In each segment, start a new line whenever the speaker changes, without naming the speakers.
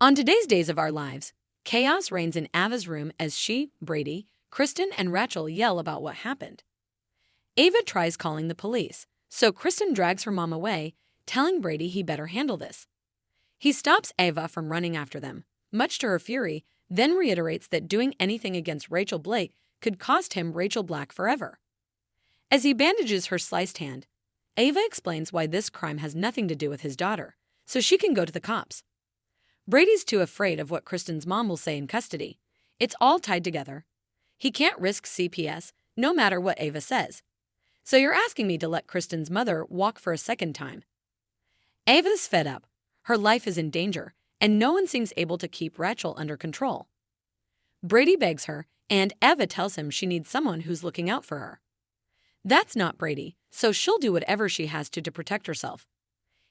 On today's Days of Our Lives, chaos reigns in Ava's room as she, Brady, Kristen, and Rachel yell about what happened. Ava tries calling the police, so Kristen drags her mom away, telling Brady he better handle this. He stops Ava from running after them, much to her fury, then reiterates that doing anything against Rachel Blake could cost him Rachel Black forever. As he bandages her sliced hand, Ava explains why this crime has nothing to do with his daughter, so she can go to the cops. Brady's too afraid of what Kristen's mom will say in custody. It's all tied together. He can't risk CPS, no matter what Ava says. So you're asking me to let Kristen's mother walk for a second time. Ava's fed up. Her life is in danger, and no one seems able to keep Rachel under control. Brady begs her, and Ava tells him she needs someone who's looking out for her. That's not Brady, so she'll do whatever she has to protect herself.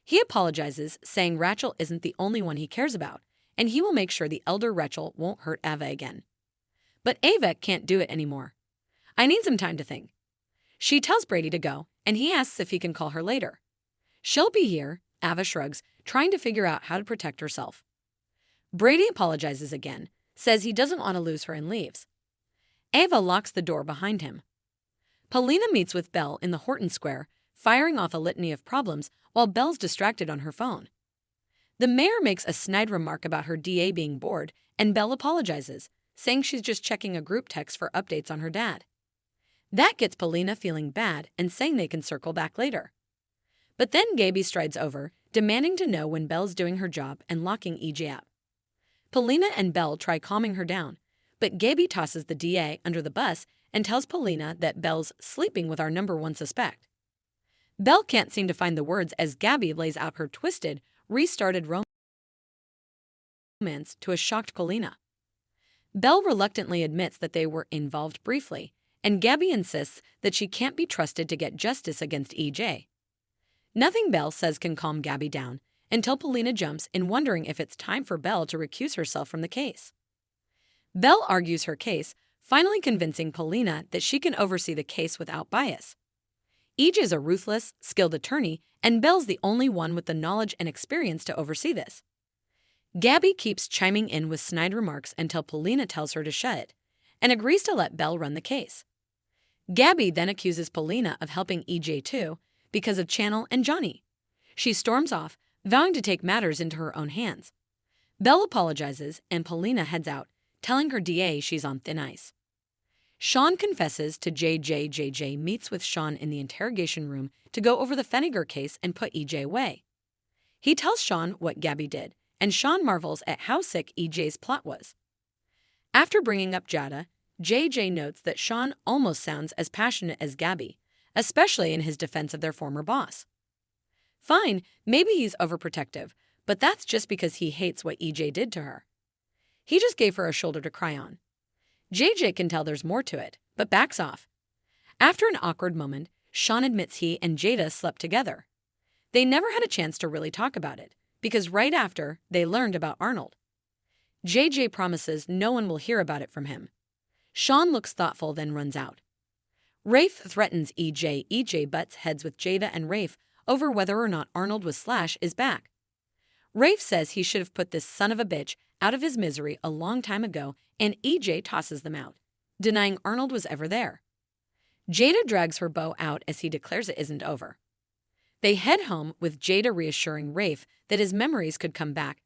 He apologizes, saying Rachel isn't the only one he cares about, and he will make sure the elder Rachel won't hurt Ava again. But Ava can't do it anymore. I need some time to think. She tells Brady to go, and he asks if he can call her later. She'll be here, Ava shrugs, trying to figure out how to protect herself. Brady apologizes again, says he doesn't want to lose her and leaves. Ava locks the door behind him. Paulina meets with Belle in the Horton Square, firing off a litany of problems while Belle's distracted on her phone. The mayor makes a snide remark about her DA being bored, and Belle apologizes, saying she's just checking a group text for updates on her dad. That gets Paulina feeling bad and saying they can circle back later. But then Gaby strides over, demanding to know when Belle's doing her job and locking EJ up. Paulina and Belle try calming her down, but Gaby tosses the DA under the bus and tells Paulina that Belle's sleeping with our #1 suspect. Belle can't seem to find the words as Gaby lays out her twisted, restarted romance to a shocked Paulina. Belle reluctantly admits that they were involved briefly, and Gaby insists that she can't be trusted to get justice against EJ. Nothing Belle says can calm Gaby down until Paulina jumps in, wondering if it's time for Belle to recuse herself from the case. Belle argues her case, finally convincing Paulina that she can oversee the case without bias. EJ is a ruthless, skilled attorney, and Belle's the only one with the knowledge and experience to oversee this. Gaby keeps chiming in with snide remarks until Paulina tells her to shut it, and agrees to let Belle run the case. Gaby then accuses Paulina of helping EJ too, because of Channel and Johnny. She storms off, vowing to take matters into her own hands. Belle apologizes, and Paulina heads out, telling her DA she's on thin ice. Sean confesses to JJ. JJ meets with Sean in the interrogation room to go over the Feniger case and put EJ away. He tells Sean what Gaby did, and Sean marvels at how sick EJ's plot was. After bringing up Jada, JJ notes that Sean almost sounds as passionate as Gaby, especially in his defense of their former boss. Fine, maybe he's overprotective, but that's just because he hates what EJ did to her. He just gave her a shoulder to cry on. JJ can tell there's more to it, but backs off. After an awkward moment, Sean admits he and Jada slept together. They never had a chance to really talk about it, because right after, they learned about Arnold. JJ promises no one will hear about it from him. Sean looks thoughtful, then runs out. Rafe threatens EJ. EJ butts heads with Jada and Rafe over whether or not Arnold was / is back. Rafe says he should have put this son of a bitch out of his misery a long time ago, and EJ tosses them out, denying Arnold was ever there. Jada drags her bow out as he declares it isn't over. They head home with Jada reassuring Rafe that his memories could come back,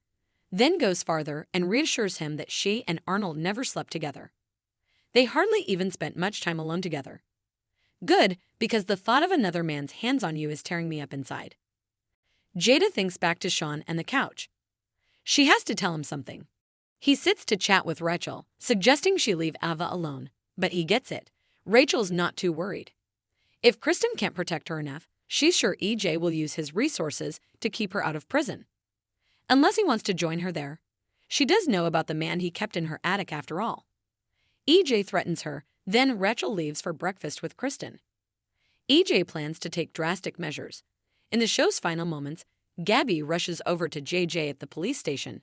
then goes farther and reassures him that she and Arnold never slept together. They hardly even spent much time alone together. Good, because the thought of another man's hands on you is tearing me up inside. Jada thinks back to Sean and the couch. She has to tell him something. He sits to chat with Rachel, suggesting she leave Ava alone, but he gets it. Rachel's not too worried. If Kristen can't protect her enough, she's sure EJ will use his resources to keep her out of prison. Unless he wants to join her there. She does know about the man he kept in her attic after all. EJ threatens her, then Rachel leaves for breakfast with Kristen. EJ plans to take drastic measures. In the show's final moments, Gaby rushes over to JJ at the police station,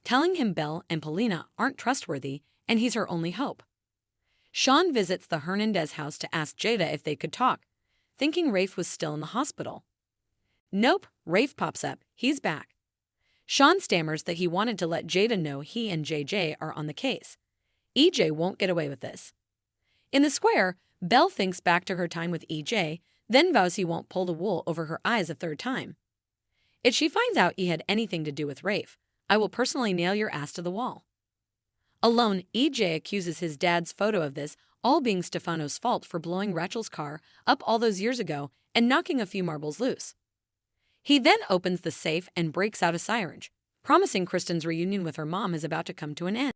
telling him Belle and Paulina aren't trustworthy and he's her only hope. Sean visits the Hernandez house to ask Jada if they could talk, thinking Rafe was still in the hospital. Nope, Rafe pops up. He's back. Sean stammers that he wanted to let Jada know he and JJ are on the case. EJ won't get away with this. In the square, Belle thinks back to her time with EJ, then vows he won't pull the wool over her eyes a third time. If she finds out he had anything to do with Rafe, I will personally nail your ass to the wall. Alone, EJ accuses his dad's photo of this all being Stefano's fault for blowing Rachel's car up all those years ago and knocking a few marbles loose. He then opens the safe and breaks out a siren, promising Kristen's reunion with her mom is about to come to an end.